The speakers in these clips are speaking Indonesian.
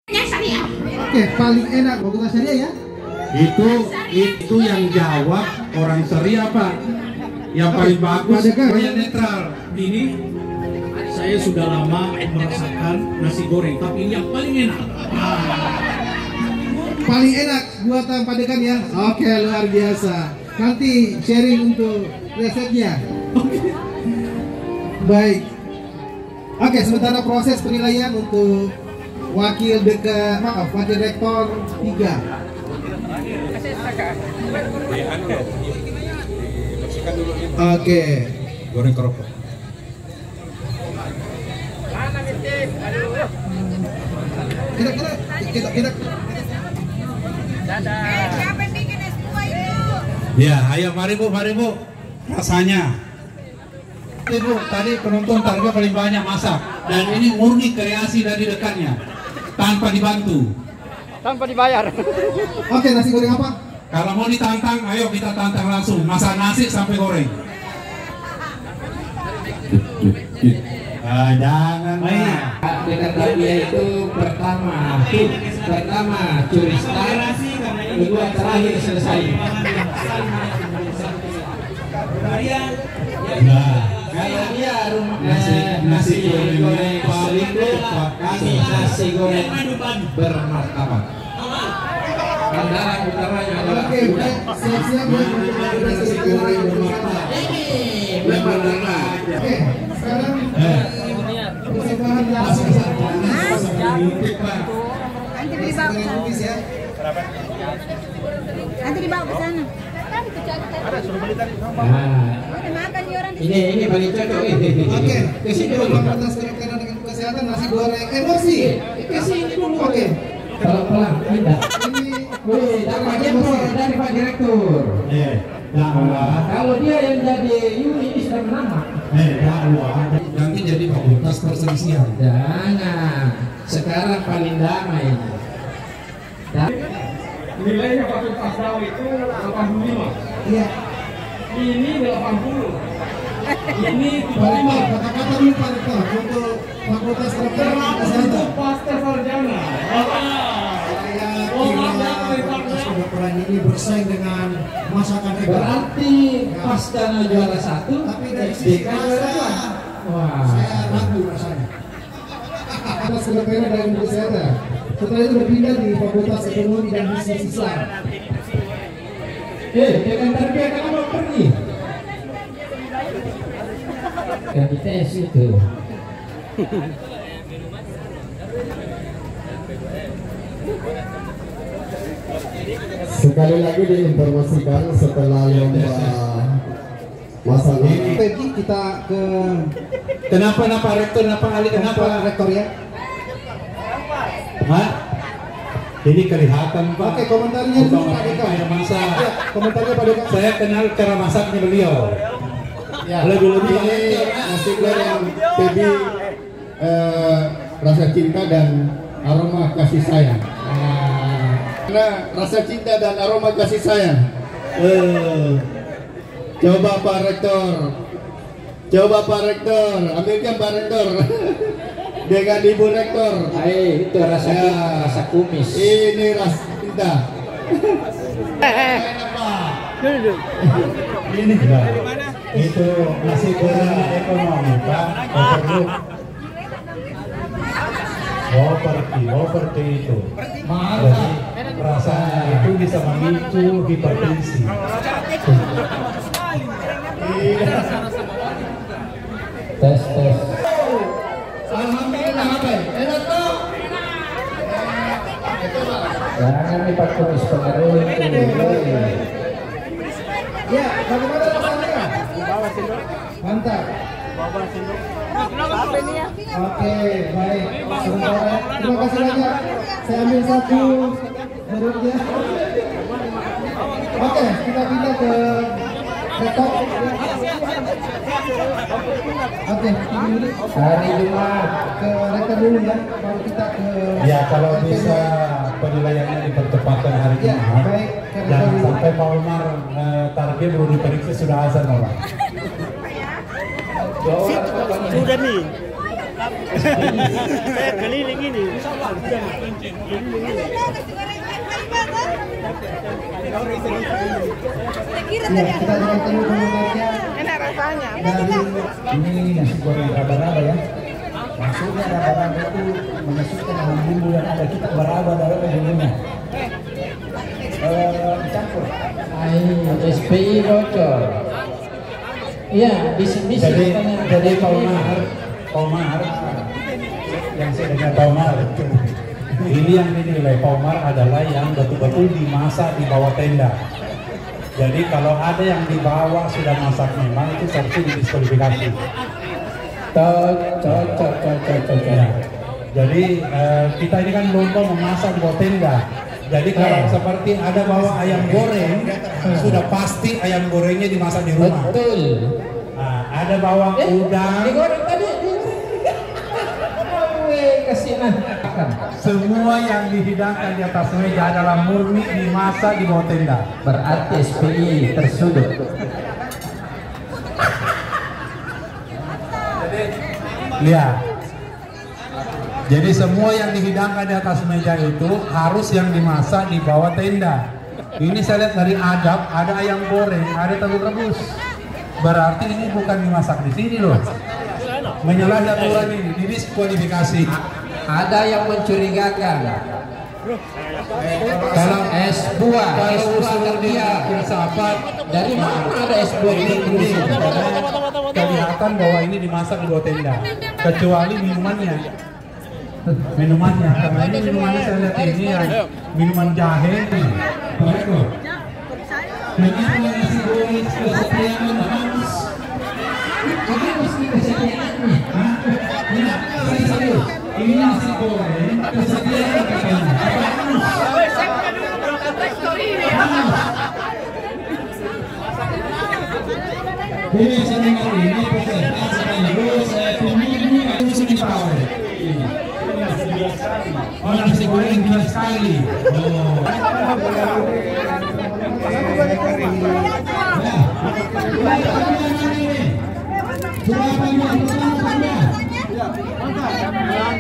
Oke, paling enak Fakultas Syariah ya? Itu yang jawab orang Syariah Pak. Yang paling bagus yang netral. Ini saya sudah lama merasakan nasi goreng, tapi ini yang paling enak. Paling enak buatan Pak Dekan ya? Oke, luar biasa. Nanti sharing untuk resepnya. Baik. Oke, sementara proses penilaian untuk wakil rektor 3. Oke. Goreng kerupuk. Kita. Siapa yang bikin es buah itu? Ya, ayo mari Bu. Rasanya. Bu, tadi penonton targa paling banyak masak dan ini murni kreasi dari rekannya tanpa dibantu. Tanpa dibayar. Oke, nasi goreng apa? Kalau mau ditantang, ayo kita tantang langsung. Masak nasi sampai goreng. Jangan. Dekat dia itu pertama curi start, kedua terakhir selesai. Nah, Kalau dia nasi goreng selingkuh, kami nasi goreng bermartabat. Andalan utamanya adalah Oke, siap-siap ya untuk nasi goreng bermartabat. bermartabat. Oke, sekarang persembahan langsung Nanti dibawa ke sana. ya. Nanti dibawa ke sana. Udah makan di orang di sini. Ini paling cocok. Oke, Ke sini dulu. Fakultas Kedokteran dan Ilmu Kesehatan nasi goreng emosi. Ke sini dulu. Oke, Pelan-pelan, pindah. ini Dari Pak Direktur. Kalau dia yang jadi Yuli ini sudah menang. nanti jadi fakultas perselisihan. Jangan. Sekarang paling damai. Nilainya fakultas dakwah itu 85. iya. Ini 80. Ini Pak, kata-kata dulu Pak Rektor untuk Fakultas Kedokteran dan Kesehatan. pasca sarjana. Fakultas Kedokteran ini bersaing dengan masakan hebat. Berarti pasca juara 1, Tapi dari SDK sisi juara 2. Wah. saya ragu rasanya. Fakultas Kedokteran dan Ilmu Kesehatan. Setelah itu berpindah di Fakultas Ekonomi dan Bisnis Islam. Jangan terbiar kamu pergi. Ganti tes itu. Sekali lagi diinformasikan setelah lomba masalah Pergi kita ke Kenapa rektor, kenapa Ali, kenapa? rektor ya. Hah? Ini kelihatan Pak. Oke, komentarnya dulu Pak Dekan. Kayak masak. Ya, komentarnya Pak Dekan. Saya kenal cara masaknya beliau. ya. Lebih-lebih Ini nasi goreng PB rasa cinta dan aroma kasih sayang. Karena rasa cinta dan aroma kasih sayang. Coba Pak Rektor, ambilkan Pak Rektor dengan Ibu Rektor. Itu rasa kumis. Ini rasa cinta. ini itu nasi goreng ekonomi Pak. Seperti itu. Jadi rasanya itu bisa memicu hipertensi. Tes. Alhamdulillah apa? Enak toh? Jangan lipat kumis pengaruh itu. Ya, bagaimana rasanya? Mantap. Oke, baik. Sementara, terima kasih banyak. Saya ambil satu menurutnya. Oke, kita pindah ke rektor. Oke, dulu Hari Jumat. ke rektor dulu ya. Baru kita ke. Ya kalau bisa penilaiannya dipercepatkan hari Ya, Jumat. baik. Jangan sampai Pak Umar target belum diperiksa sudah azan orang. Sudah nih. Saya keliling ini. Kita dengarkan dulu komentarnya. Enak rasanya. Ini nasi goreng raba-raba ya. Maksudnya raba-raba itu menyusupkan dengan bumbu yang ada, kita beraba dalam bumbunya. Campur. SPI bocor. Iya, di sini Jadi Paumar yang saya dengar Paumar ini yang dinilai Paumar adalah yang betul-betul dimasak di bawah tenda. Jadi kalau ada yang dibawa sudah masak memang itu seharusnya didiskualifikasi. Ya. Jadi kita ini kan lomba memasak di bawah tenda. Jadi kalau seperti ada bawa ayam goreng, sudah pasti ayam gorengnya dimasak di rumah. betul. Nah, ada bawa udang. Digoreng tadi. Kasih Semua yang dihidangkan di atas meja adalah murni dimasak di bawah tenda. berarti SPI tersudut. Lihat. Jadi semua yang dihidangkan di atas meja itu harus yang dimasak di bawah tenda. Ini saya lihat dari adab, ada ayam goreng, ada telur rebus. Berarti ini bukan dimasak di sini loh. Menyalahi aturan ini, didiskualifikasi. Ada yang mencurigakan. Kalau Es buah, kalau usul dia filsafat dari mana ada es buah ini kelihatan bahwa ini dimasak di bawah tenda, kecuali minumannya. Karena ini minumannya saya lihat ini yang minuman jahe nih. Begitu nasi goreng kesetiaan Hans. Ini nasi goreng kesetiaan katanya. Ini sedang ini peserta sekaligus pemilu harus dipawai. Oh, nasi goreng gila sekali. Oh.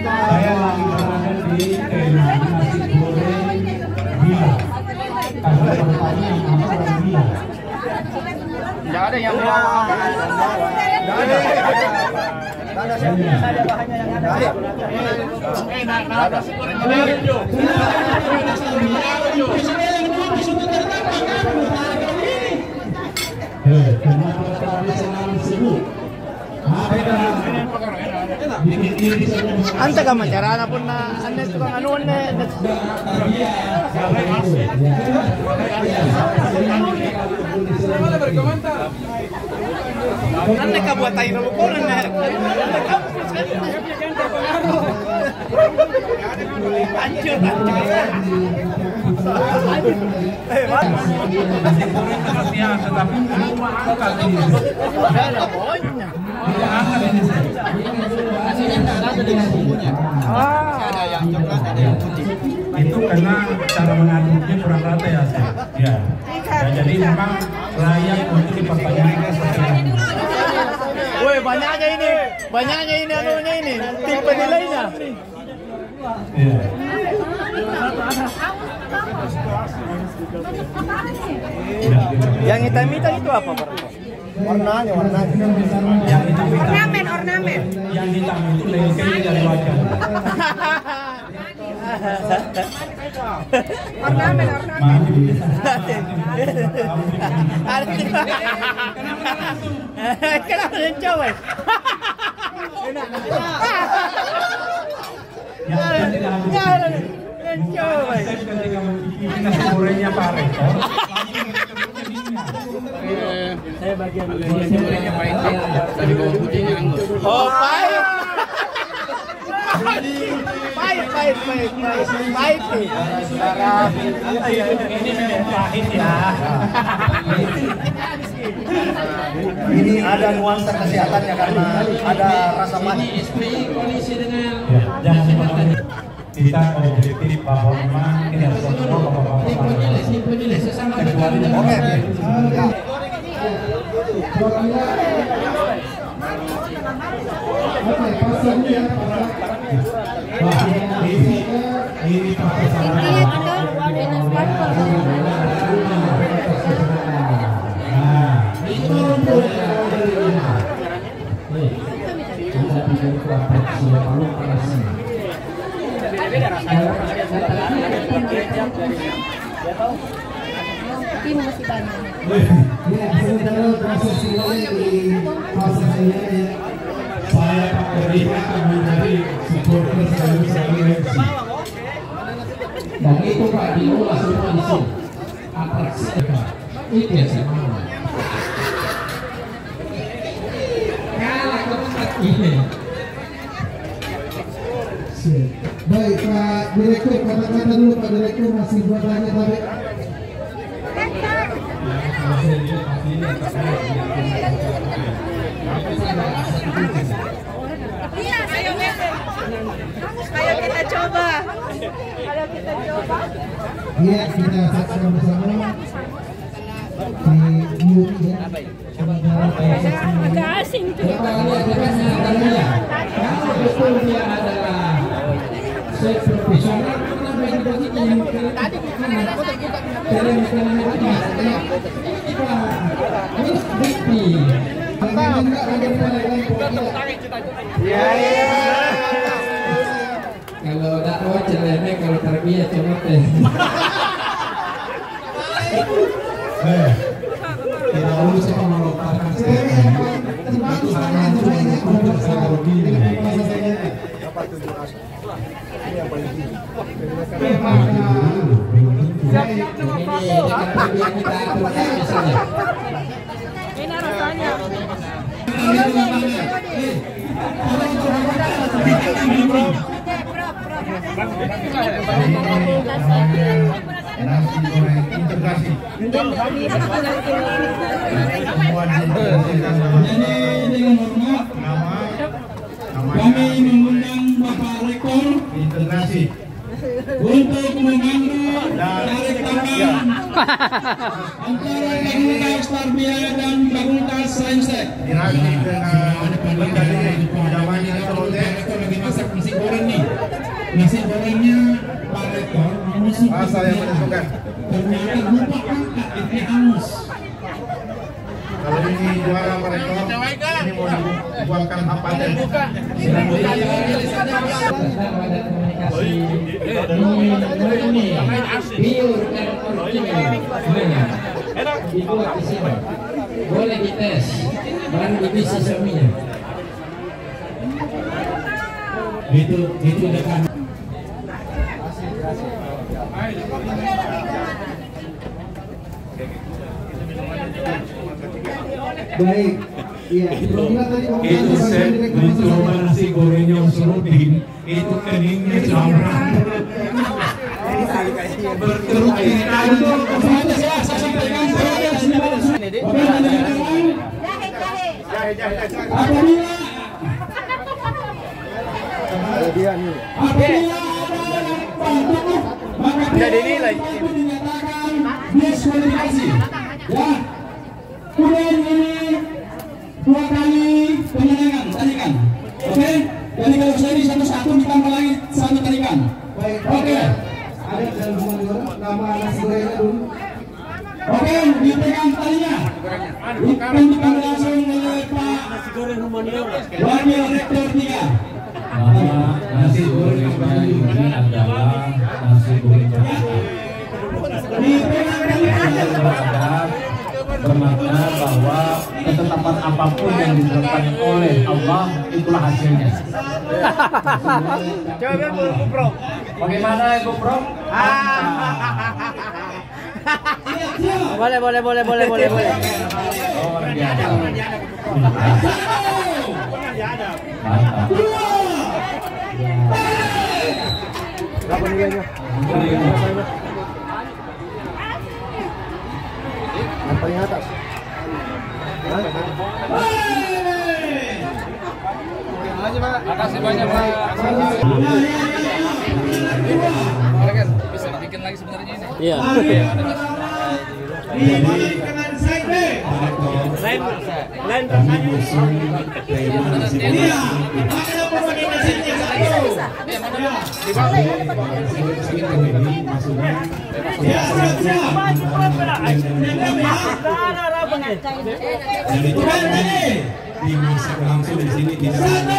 Saya lagi berada di nasi goreng gila. Karena tempatnya yang nama orang gila. Tidak ada yang mau. Tidak ada. Saja bahannya yang ada. Ante ka macara na po na anes ko ano ne. Ante ka buat tayo mo ko na. Anjir. Tetapi semua angka ini. Tidak angka ini. Ada yang coklat, ada yang putih. Itu karena cara mengaduknya kurang rata ya, ya. Jadi memang layak untuk dipertanyakan seperti ini. Woi, banyaknya ini anunya ini, tim penilainya. Iya. Yang hitam-hitam itu apa, Pak? Warnanya. Yang hitam-hitam. Ornamen. Yang hitam itu lengketnya dari wajah. Ornamen. Kenapa yang coba? Ketika mencicipi nasi gorengnya Pak Rektor, Saya bagian nasi gorengnya pahit. Tadi bawa putihnya anggur. Oh, pahit. Pahit nih. Ini memang pahit ya. Ini ada nuansa kesehatannya karena ada rasa manis. jangan seperti kita objektif bahwa memang ini harus semua bapak-bapak kecuali Oke. Oke, pasangnya ini pakai salah. Tim masih banyak. Ya, sementara proses ini di fase saya ya. Saya Pak Rika menjadi supporter sekaligus MC. Dan itu Pak diolah semua di sini. Atraksi itu yang saya mau. Kalah ke tempat ini. Baik Pak Direktur, kata-kata dulu Pak Direktur, masih buat lagi tapi Iya, ayo kita coba. iya kita saksikan bersama di Yuri ya. Agak asing tuh. Coba lihat dekatnya tadinya. Kalau betul dia adalah chef profesional, kenapa yang begitu yang harus bukti. Kalau dakwah celana, kalau tarbiyah cuma teh. Tidak perlu saya melomparkan itu hanya untuk saya begini. Ini rasanya. Nasi goreng integrasi. Jadi dengan hormat kami mengundang Bapak Rektor Integrasi. untuk mengambil tarik tangan antara Fakultas Tarbiyah dan Fakultas Saintek. Dirasi dengan menjadi jawabannya Rektor lagi masak nasi goreng nih. Nasi gorengnya Pak Rektor menusuk. Bahasa yang menentukan. Ternyata lupa angkat itu hangus. Kalau ini juara mereka, ini mau dibuatkan apa dan boleh dites, baru bisa semuanya. Itu dekat. Baik, iya. Itu set mencoba nasi gorengnya Usrudin, itu keningnya camrak. Berterus jadi nilai diskualifikasi ya. Kemudian ini 2 kali penyelengan tarikan. Oke, jadi kalau saya ini satu-satu ditambah lagi 1 tarikan. Oke, ada dalam nama nasi gorengnya dulu. Oke, dipegang talinya. Dipegang langsung oleh Pak Wakil Rektor 3. nasi goreng Bali ini adalah nasi goreng bermakna bahwa ketetapan apapun yang diterapkan oleh Allah itulah hasilnya. Coba GoPro. Bagaimana GoPro? Boleh. Oh, biasa. Mantap. Berapa nilainya? Yang paling atas. Makasih banyak Pak. Bisa dibikin lagi sebenarnya ini. Iya. lain kami rasanya. usul tema Iya, ada pemakai mesinnya satu. Ya, Jadi dimasak langsung di sini tidak ada.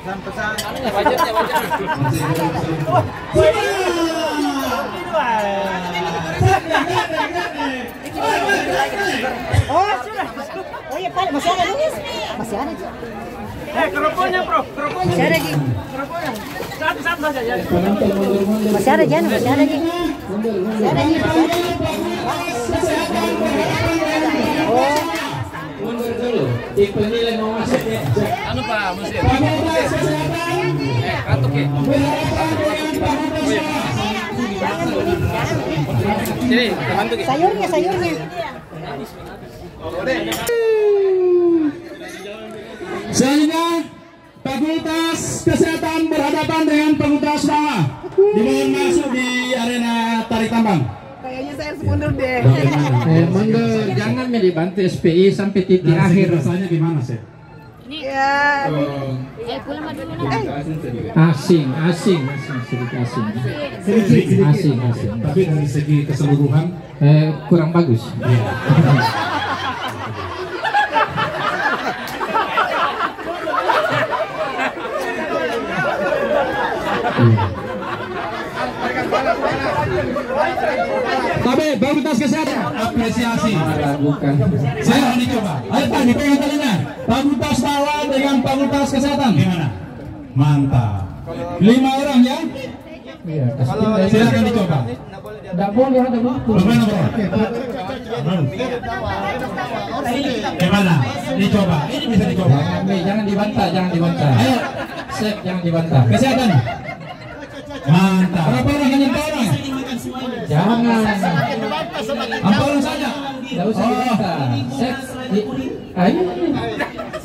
1, 2, Oh, sudah. Oh iya, Pak, masih ada lagi? Masih ada. Kerupuknya, Bro. Kerupuknya. Masih ada lagi. Kerupuknya. Satu saja ya. Masih ada Jan, masih ada lagi. Masih ada lagi. Oh, Mundur dulu. Di penilaian mau masuk ya. Anu Pak, mesin. Fakultas Kesehatan Kantuk ya. berhadapan dengan Fakultas Sini, kantuk ya. sayurnya. Sehingga Fakultas Kesehatan berhadapan dengan Fakultas Bawah. Dimohon masuk di arena tarik tambang. Kayaknya saya harus mundur deh. Mundur, jangan dibantu SPI sampai titik akhir. Rasanya gimana sih? Ya. Asing, sedikit asing. Asing. Tapi dari segi keseluruhan Kurang bagus. Tapi Fakultas Kesehatan apresiasi. Bukan. Saya akan dicoba. ayo Pak, dipegang talinya. Fakultas Bawah dengan Fakultas Kesehatan. Gimana? Mantap. 5 orang ya. Iya. Silakan dicoba. Tidak boleh ada waktu. Bagaimana, Bro? Gimana? Dicoba. Ini bisa dicoba. Jangan dibantah. Ayo, Sep, jangan dibantah. Kesehatan. Mantap. Berapa orang? Hanya 4 orang. Jangan. 4 orang saja. Tidak usah dibantah. Sep. Ayo.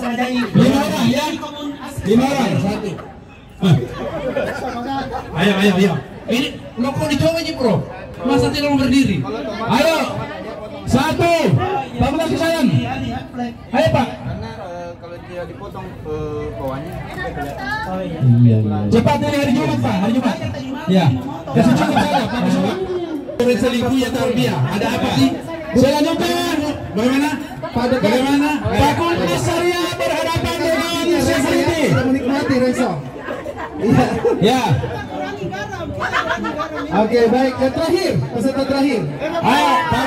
5 orang ya. 5 orang. Ayo. Ini lo kok dicoba aja, Bro? Masa tidak mau berdiri? Ayo. 1. Fakultas Kesehatan. Ayo Pak. Kalau dia dipotong ke bawahnya. Iya. Cepat dari hari Jumat Pak. Hari Jumat. Ya. Kasih cukup saja Pak. Selingkuh ya tarbiyah. Ada apa sih? Saya lanjutkan. Bagaimana? Bagaimana? Fakultas Syariah berhadapan dengan security. Menikmati Reso. Ya. Oke, baik. Yang terakhir, peserta terakhir. Ayo, Pak.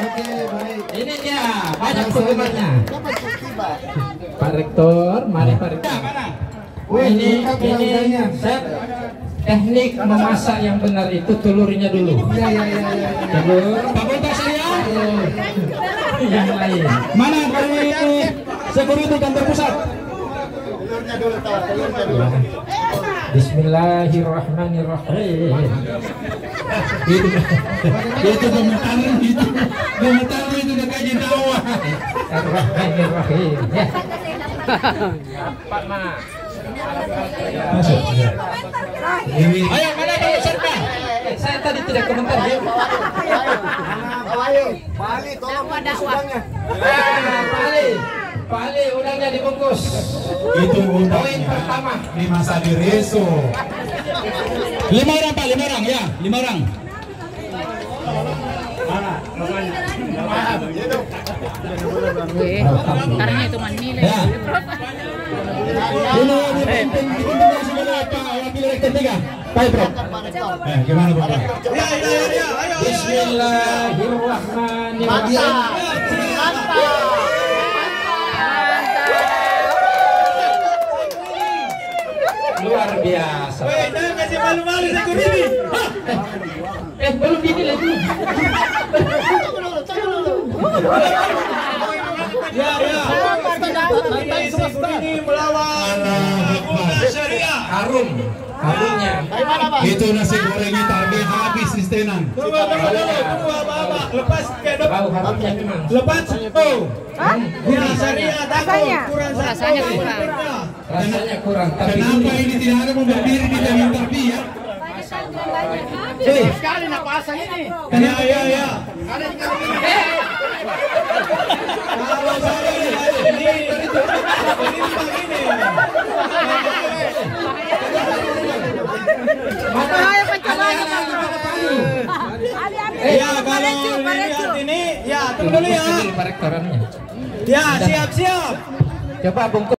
Oke, baik. Ini dia, banyak penggemarnya. Pak Rektor, mari Pak Rektor. Ini Sep, teknik memasak yang benar itu telurnya dulu. Iya. Telur, Fakultas Syariah. yang lain. Mana dari security kantor pusat? Bismillahirrahmanirrahim. Itu gemetar itu udah kaji dakwah. Ar-Rahmanirrahim. Ya. Pak Ma. Masuk. Ini Ayo, mana Pak peserta? Saya tadi tidak komentar. Pak Ali, udangnya dibungkus. itu Poin undangnya pertama. di masa di Reso. 5 orang Pak, 5 orang ya, 5 orang. Karena itu manila. Ya. Ini dipimpin sebagai Pak Wakil Rektor 3. Pak Bro. Gimana Bapak? Bismillahirrahmanirrahim. Luar biasa. Jangan kasih malu-malu security. Belum dinilai dulu. Ya. Ini security melawan Fakultas Syariah. Harumnya. Itu nasi gorengnya tarbiyah habis di stenan. Tunggu, Bapak. Lepas ke depan. Bau harumnya memang. Lepas. Kurang Syariah takut. Kurang Rasanya kurang. Rasanya kurang. Tapi Kenapa ini tidak ada mau berdiri di jalan tarbiyah? Sekali napasang ini. Ya. Kalau saya ini Bahaya pencobanya, Bang. ya kalau lihat ini ya tunggu dulu ya. Pak Rektorannya. Ya siap. Coba bungkus.